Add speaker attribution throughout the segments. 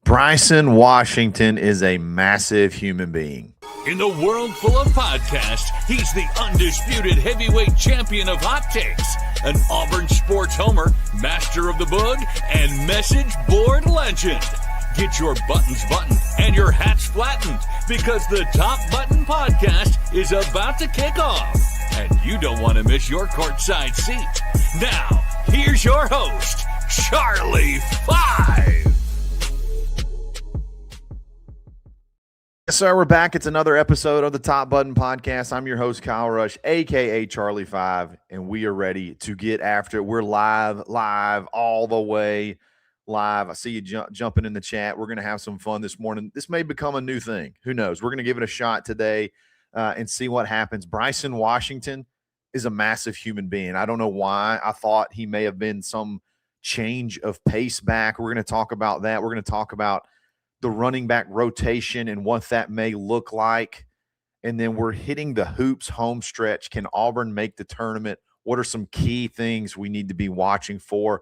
Speaker 1: Bryson Washington is a massive human being.
Speaker 2: In the world full of podcasts, he's the undisputed heavyweight champion of hot takes, an Auburn sports homer, master of the boog, and message board legend. Get your buttons buttoned and your hats flattened because the Top Button Podcast is about to kick off. And you don't want to miss your courtside seat. Now, here's your host, Charlie 5.
Speaker 1: Yes, sir. We're back. It's another episode of the Top Button Podcast. I'm your host, Kyle Rush, a.k.a. Charlie 5, and we are ready to get after it. We're live, all the way live. I see you jumping in the chat. We're going to have some fun this morning. This may become a new thing. Who knows? We're going to give it a shot today and see what happens. Bryson Washington is a massive human being. I don't know why. I thought he may have been some change of pace back. We're going to talk about that. We're going to talk about the running back rotation and what that may look like. And then we're hitting the hoops home stretch. Can Auburn make the tournament? What are some key things we need to be watching for?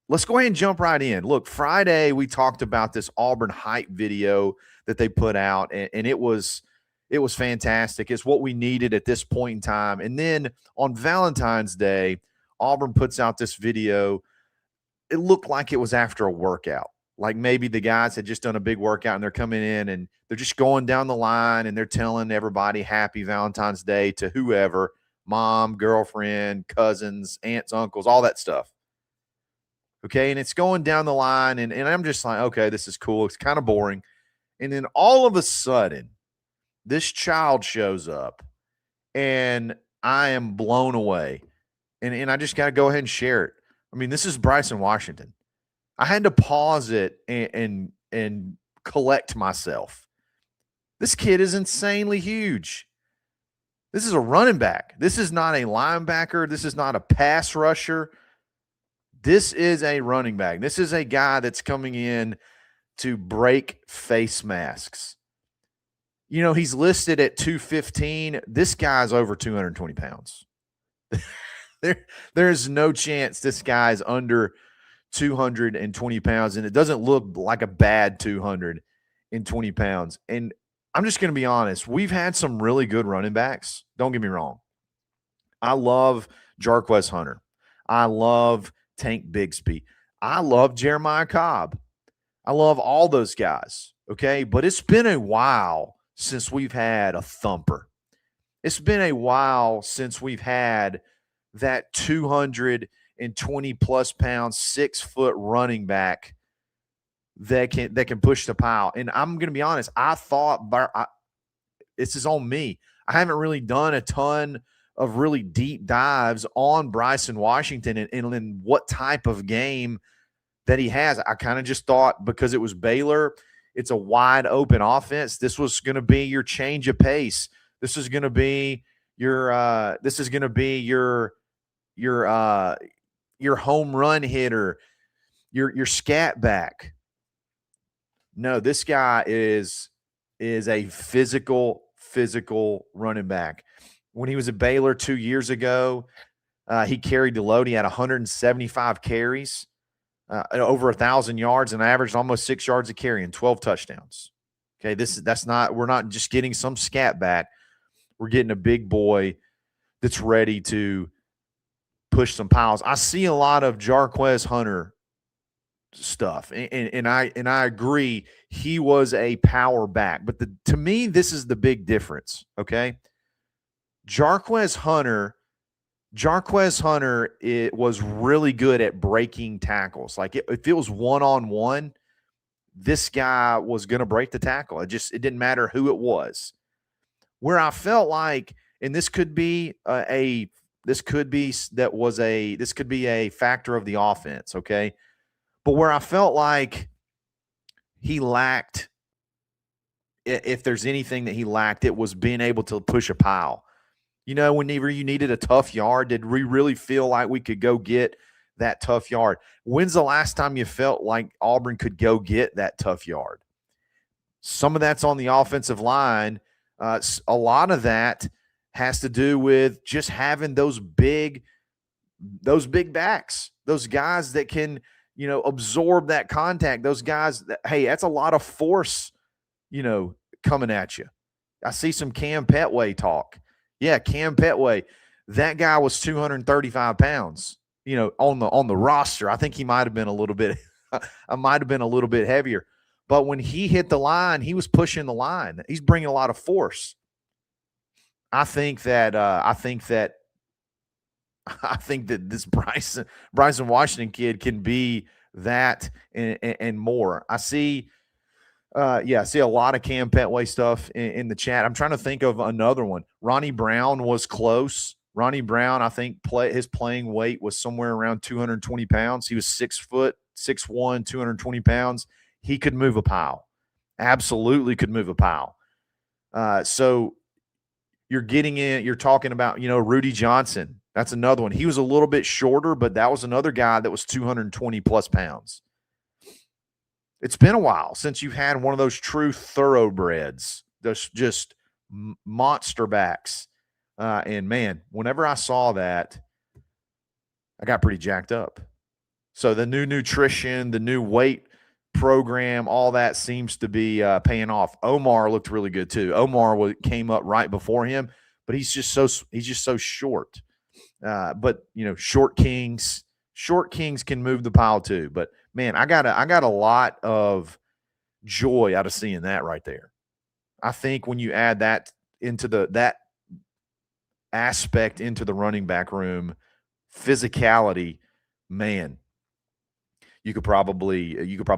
Speaker 1: Let's go ahead and jump right in. Look, Friday we talked about this Auburn hype video that they put out, and it was fantastic. It's what we needed at this point in time. And then on Valentine's Day, Auburn puts out this video. It looked like it was after a workout. Like maybe the guys had just done a big workout and they're coming in and they're just going down the line and they're telling everybody happy Valentine's Day to whoever, mom, girlfriend, cousins, aunts, uncles, all that stuff. Okay, and it's going down the line and I'm just like, okay, this is cool. It's kind of boring. And then all of a sudden, this child shows up and I am blown away. And I just got to go ahead and share it. I mean, this is Bryson Washington. I had to pause it and collect myself. This kid is insanely huge. This is a running back. This is not a linebacker. This is not a pass rusher. This is a running back. This is a guy that's coming in to break face masks. You know, he's listed at 215. This guy's over 220 pounds. There's no chance this guy's under 220 pounds, and it doesn't look like a bad 220 pounds. And I'm just going to be honest. We've had some really good running backs. Don't get me wrong. I love Jarquez Hunter. I love Tank Bigsby. I love Jeremiah Cobb. I love all those guys, okay? But it's been a while since we've had a thumper. It's been a while since we've had that 220-plus pound, 6-foot running back that can push the pile. And I'm going to be honest, I thought this is on me. I haven't really done a ton of really deep dives on Bryson Washington and what type of game that he has. I kind of just thought because it was Baylor, it's a wide open offense. This was going to be your change of pace. This is going to be your home run hitter, your scat back. No, this guy is a physical running back. When he was at Baylor 2 years ago, he carried the load. He had 175 carries, over 1,000 yards, and averaged almost 6 yards a carry and 12 touchdowns. Okay, we're not just getting some scat back. We're getting a big boy that's ready to push some piles. I see a lot of Jarquez Hunter stuff, and I agree he was a power back. But to me, this is the big difference. Okay, Jarquez Hunter, it was really good at breaking tackles. Like if it was one-on-one, this guy was going to break the tackle. It didn't matter who it was. Where I felt like, and this could be a factor of the offense, okay? But where I felt like he lacked, if there's anything that he lacked, it was being able to push a pile. You know, whenever you needed a tough yard, did we really feel like we could go get that tough yard? When's the last time you felt like Auburn could go get that tough yard? Some of that's on the offensive line. A lot of that has to do with just having those big backs, those guys that can absorb that contact. Those guys, hey, that's a lot of force, coming at you. I see some Cam Petway talk. Yeah, Cam Petway, that guy was 235 pounds, on the roster. I think he might have been a little bit heavier. But when he hit the line, he was pushing the line. He's bringing a lot of force. I think that this Bryson Washington kid can be that and more. I see a lot of Cam Petway stuff in the chat. I'm trying to think of another one. Ronnie Brown was close. Ronnie Brown, I think his playing weight was somewhere around 220 pounds. He was 6'1", 220 pounds. He could move a pile. Absolutely could move a pile. So you're talking about, Rudy Johnson. That's another one. He was a little bit shorter, but that was another guy that was 220 plus pounds. It's been a while since you've had one of those true thoroughbreds, those just monster backs. And man, whenever I saw that, I got pretty jacked up. So the new nutrition, the new weight program, all that seems to be paying off. Omar looked really good too. Omar came up right before him, but he's just so short. But short kings can move the pile too. But man, I got a lot of joy out of seeing that right there. I think when you add that into that aspect into the running back room, physicality, man, you could probably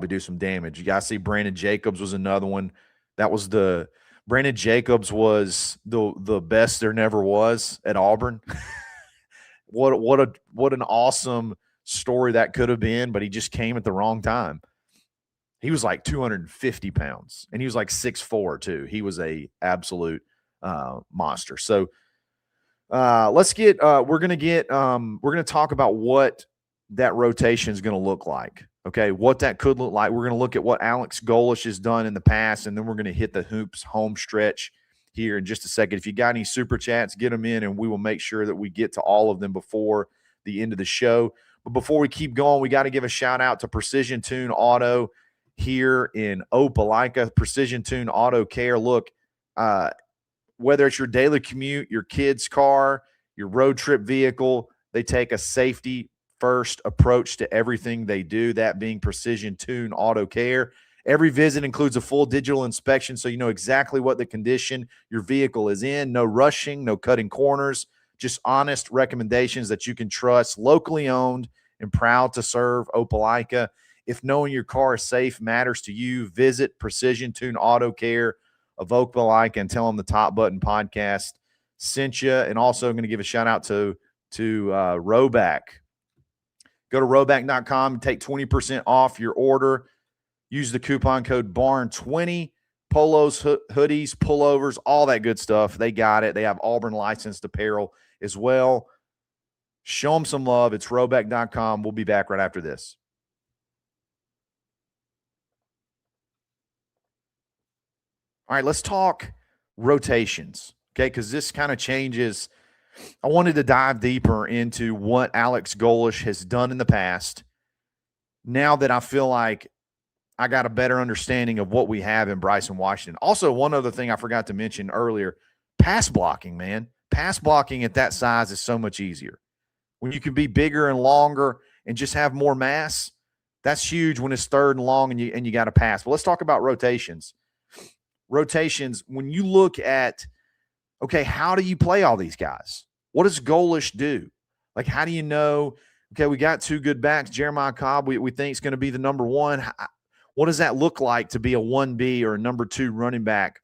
Speaker 1: do some damage. You guys see Brandon Jacobs was another one. Brandon Jacobs was the best there never was at Auburn. What an awesome story that could have been, but he just came at the wrong time. He was like 250 pounds, and he was like 6'4" too. He was a absolute monster. So we're gonna talk about what that rotation is going to look like. Okay, what that could look like. We're going to look at what Alex Golesh has done in the past, and then we're going to hit the hoops home stretch here in just a second. If you got any super chats, get them in, and we will make sure that we get to all of them before the end of the show. But before we keep going, we got to give a shout out to Precision Tune Auto here in Opelika. Precision Tune Auto Care. Look, whether it's your daily commute, your kid's car, your road trip vehicle, they take a safety first approach to everything they do, that being Precision Tune Auto Care. Every visit includes a full digital inspection, so you know exactly what the condition your vehicle is in. No rushing, no cutting corners, just honest recommendations that you can trust. Locally owned and proud to serve Opelika. If knowing your car is safe matters to you, visit Precision Tune Auto Care of Opelika and tell them the Top Button Podcast sent you. And also I'm going to give a shout out to Roback. Go to roback.com and take 20% off your order. Use the coupon code BARN20. Polos, hoodies, pullovers, all that good stuff. They got it. They have Auburn licensed apparel as well. Show them some love. It's roback.com. We'll be back right after this. All right, let's talk rotations, okay, because this kind of changes. I wanted to dive deeper into what Alex Golesh has done in the past now that I feel like I got a better understanding of what we have in Bryson Washington. Also, one other thing I forgot to mention earlier, pass blocking, man. Pass blocking at that size is so much easier. When you can be bigger and longer and just have more mass, that's huge when it's third and long and you got to pass. But let's talk about rotations. Rotations, when you look at, okay, how do you play all these guys? What does Golesh do? Like, how do you know, okay, we got two good backs, Jeremiah Cobb, we think is going to be the number one. What does that look like to be a 1B or a number 2 running back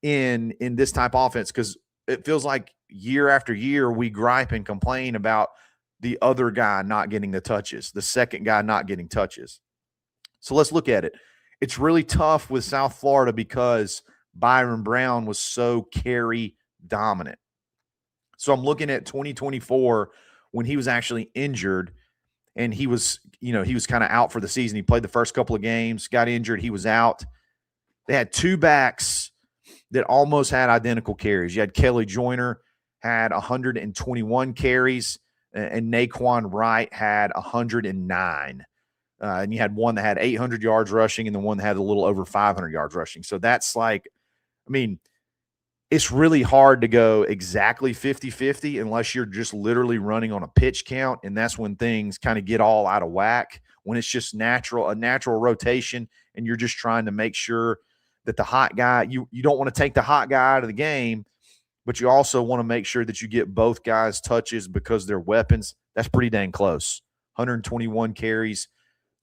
Speaker 1: in this type of offense? Because it feels like year after year we gripe and complain about the other guy not getting the touches, the second guy not getting touches. So let's look at it. It's really tough with South Florida because Byron Brown was so carry dominant. So I'm looking at 2024 when he was actually injured and he was kind of out for the season. He played the first couple of games, got injured, he was out. They had two backs that almost had identical carries. You had Kelly Joyner had 121 carries and Naquan Wright had 109. And you had one that had 800 yards rushing and the one that had a little over 500 yards rushing. So that's like, I mean, it's really hard to go exactly 50-50 unless you're just literally running on a pitch count. And that's when things kind of get all out of whack, when it's just a natural rotation and you're just trying to make sure that the hot guy, you don't want to take the hot guy out of the game, but you also want to make sure that you get both guys touches because they're weapons. That's pretty dang close. 121 carries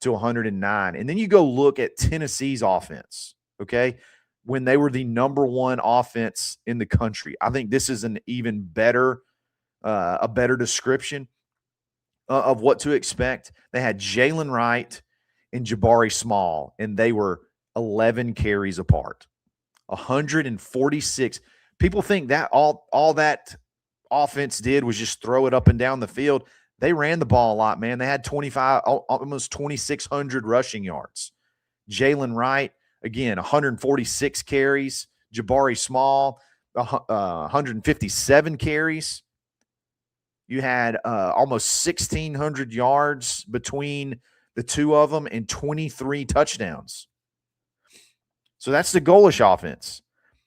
Speaker 1: to 109. And then you go look at Tennessee's offense, okay, when they were the number one offense in the country. I think this is an even better, a better description of what to expect. They had Jalen Wright and Jabari Small, and they were 11 carries apart. 146. People think that all that offense did was just throw it up and down the field. They ran the ball a lot, man. They had almost 2,600 rushing yards. Jalen Wright, again, 146 carries. Jabari Small, 157 carries. You had almost 1,600 yards between the two of them and 23 touchdowns. So that's the goalish offense.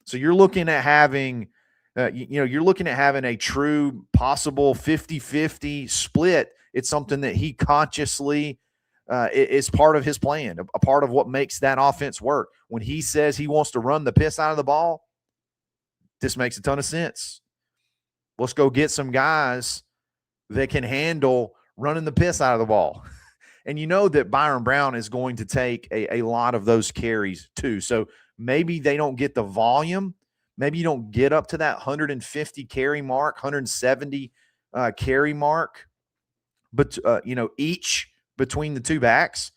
Speaker 1: So you're looking at having, you're looking at having a true possible 50-50 split. It's something that he consciously is part of his plan, a part of what makes that offense work. When he says he wants to run the piss out of the ball, this makes a ton of sense. Let's go get some guys that can handle running the piss out of the ball. And you know that Byron Brown is going to take a lot of those carries too. So maybe they don't get the volume. Maybe you don't get up to that 150 carry mark, 170 carry mark, but each between the two backs.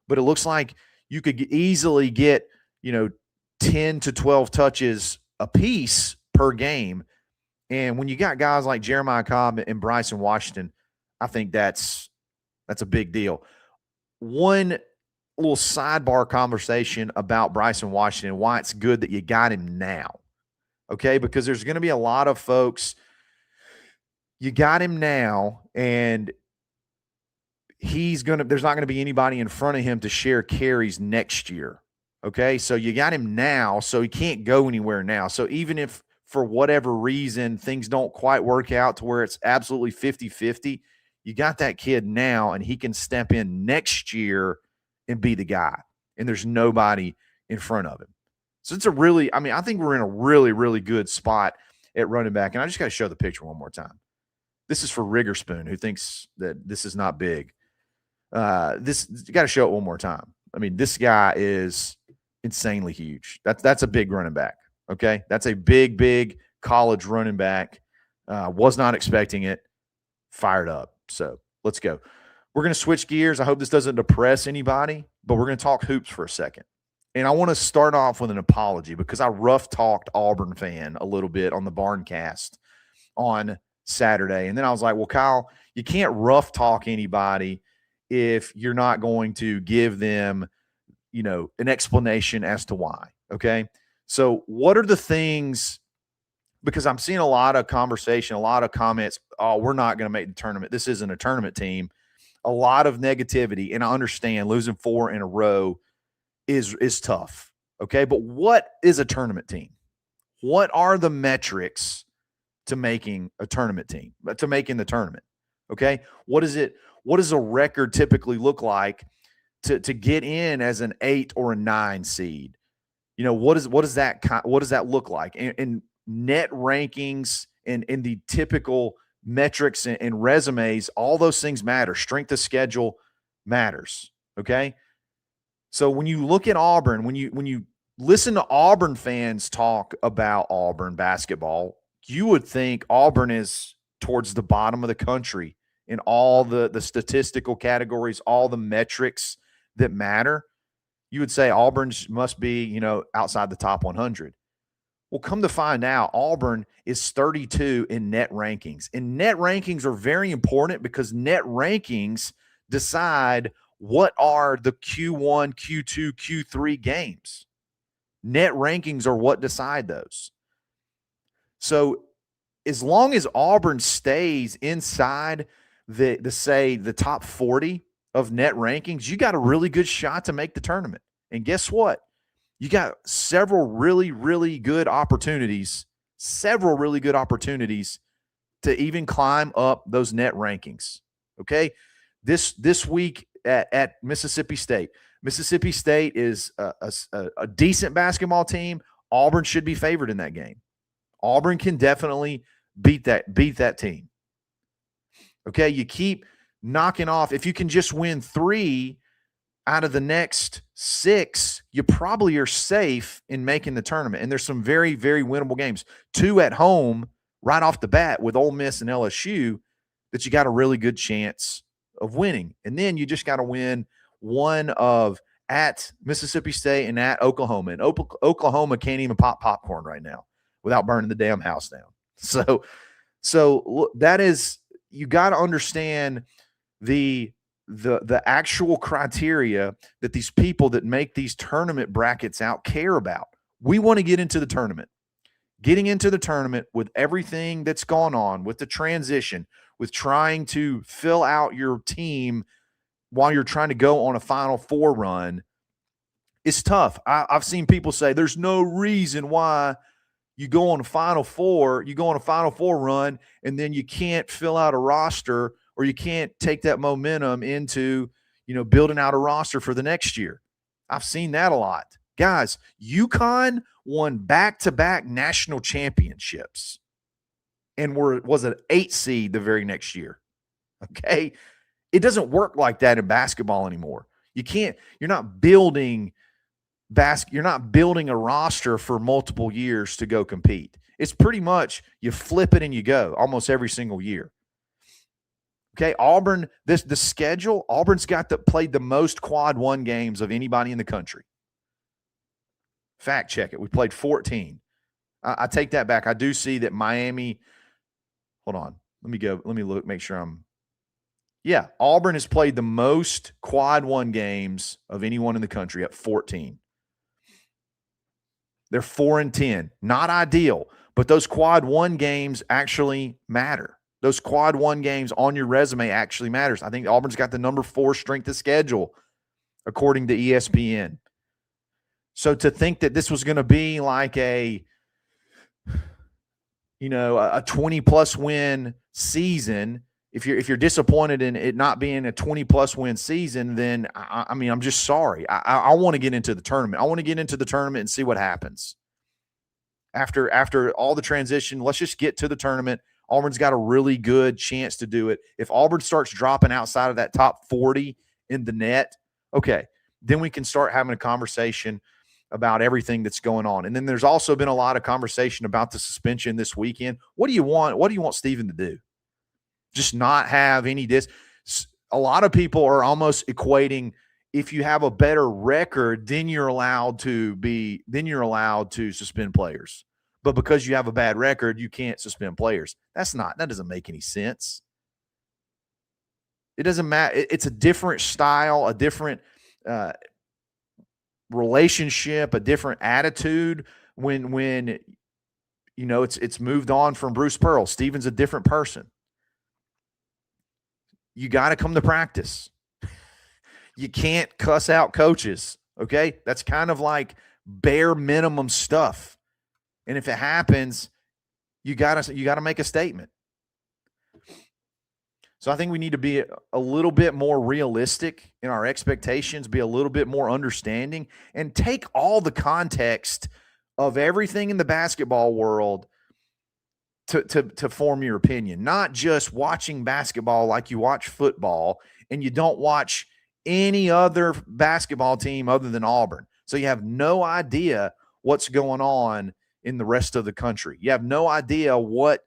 Speaker 1: But it looks like you could easily get 10 to 12 touches a piece per game. And when you got guys like Jeremiah Cobb and Bryson Washington, I think that's a big deal. One little sidebar conversation about Bryson Washington, why it's good that you got him now. Okay, because there's going to be a lot of folks, you got him now, and there's not going to be anybody in front of him to share carries next year. Okay, so you got him now, so he can't go anywhere now. So even if for whatever reason things don't quite work out to where it's absolutely 50-50, you got that kid now, and he can step in next year and be the guy. And there's nobody in front of him. So it's I think we're in a really, really good spot at running back. And I just got to show the picture one more time. This is for Riggerspoon, who thinks that this is not big. You got to show it one more time. I mean, this guy is insanely huge. That's a big running back. Okay. That's a big, big college running back. Was not expecting it. Fired up. So let's go. We're going to switch gears. I hope this doesn't depress anybody, but we're going to talk hoops for a second. And I want to start off with an apology because I rough talked Auburn fan a little bit on the Barncast on Saturday. And then I was like, well, Kyle, you can't rough talk anybody if you're not going to give them, an explanation as to why. Okay. So what are the things, because I'm seeing a lot of conversation, a lot of comments, oh, we're not going to make the tournament. This isn't a tournament team. A lot of negativity, and I understand losing 4 in a row is tough, okay? But what is a tournament team? What are the metrics to making a tournament team, to making the tournament, okay? What does a record typically look like to get in as an 8 or a 9 seed? What does that look like? And net rankings and the typical metrics and resumes, all those things matter. Strength of schedule matters. Okay. So when you look at Auburn, when you listen to Auburn fans talk about Auburn basketball, you would think Auburn is towards the bottom of the country in all the statistical categories, all the metrics that matter. You would say Auburn must be, outside the top 100. Well, come to find out, Auburn is 32 in net rankings. And net rankings are very important because net rankings decide what are the Q1, Q2, Q3 games. Net rankings are what decide those. So as long as Auburn stays inside the top 40 of net rankings, you got a really good shot to make the tournament. And guess what? You got several really, really good opportunities to even climb up those net rankings. Okay. This week at Mississippi State. Mississippi State is a decent basketball team. Auburn should be favored in that game. Auburn can definitely beat that team. Okay, you keep knocking off. If you can just win 3 out of the next 6, you probably are safe in making the tournament. And there's some very, very winnable games. 2 at home right off the bat with Ole Miss and LSU that you got a really good chance of winning. And then you just got to win one of at Mississippi State and at Oklahoma. And Oklahoma can't even pop popcorn right now without burning the damn house down. So that is, you got to understand the actual criteria that these people that make these tournament brackets out care about. We want to get into the tournament. Getting into the tournament with everything that's gone on, with the transition, with trying to fill out your team while you're trying to go on a Final Four run, is tough. I've seen people say there's no reason why you go on a Final Four run, and then you can't fill out a roster, or you can't take that momentum into, building out a roster for the next year. I've seen that a lot. Guys, UConn won back-to-back national championships and was an 8 seed the very next year. Okay? It doesn't work like that in basketball anymore. You're not building a roster for multiple years to go compete. It's pretty much you flip it and you go almost every single year. Okay, Auburn, the schedule, Auburn's played the most quad 1 games of anybody in the country. Fact check it. We played 14. I take that back. I do see that Miami, hold on. Let me look, make sure Auburn has played the most quad 1 games of anyone in the country at 14. They're 4-10. Not ideal, but those quad 1 games actually matter. Those quad 1 games on your resume actually matters. I think Auburn's got the number 4 strength of schedule, according to ESPN. So to think that this was going to be like a 20-plus win season, if you're disappointed in it not being a 20-plus win season, then I'm just sorry. I want to get into the tournament. I want to get into the tournament and see what happens. After all the transition, let's just get to the tournament. Auburn's got a really good chance to do it. If Auburn starts dropping outside of that top 40 in the net, okay, then we can start having a conversation about everything that's going on. And then there's also been a lot of conversation about the suspension this weekend. What do you want? What do you want Steven to do? Just not have any a lot of people are almost equating, if you have a better record, then you're allowed to suspend players. But because you have a bad record, you can't suspend players. That doesn't make any sense. It doesn't matter. It's a different style, a different relationship, a different attitude when it's moved on from Bruce Pearl. Steven's a different person. You got to come to practice. You can't cuss out coaches, okay? That's kind of like bare minimum stuff. And if it happens, you gotta make a statement. So I think we need to be a little bit more realistic in our expectations, be a little bit more understanding, and take all the context of everything in the basketball world to form your opinion. Not just watching basketball like you watch football and you don't watch any other basketball team other than Auburn. So you have no idea what's going on in the rest of the country. You have no idea what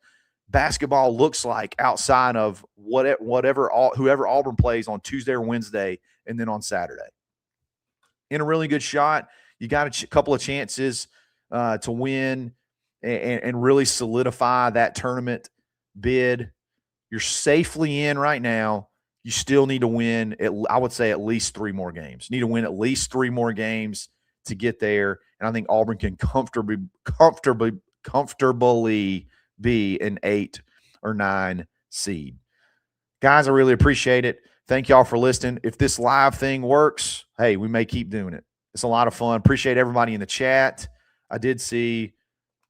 Speaker 1: basketball looks like outside of whoever Auburn plays on Tuesday or Wednesday and then on Saturday. In a really good shot, you got a couple of chances to win and really solidify that tournament bid. You're safely in right now. You still need to win, I would say, at least 3 more games. You need to win at least 3 more games to get there. And I think Auburn can comfortably be an 8 or 9 seed. Guys, I really appreciate it. Thank y'all for listening. If this live thing works, hey, we may keep doing it. It's a lot of fun. Appreciate everybody in the chat. I did see,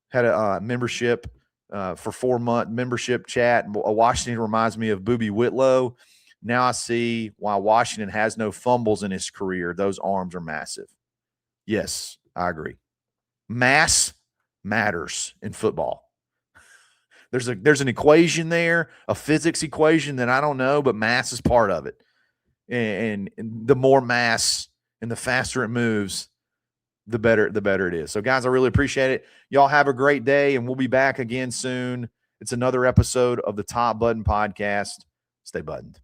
Speaker 1: had a membership for 4-month membership chat. Washington reminds me of Boobie Whitlow. Now I see why Washington has no fumbles in his career. Those arms are massive. Yes, I agree. Mass matters in football. There's an equation there, a physics equation that I don't know, but mass is part of it. And the more mass and the faster it moves, the better it is. So, guys, I really appreciate it. Y'all have a great day, and we'll be back again soon. It's another episode of the Top Button Podcast. Stay buttoned.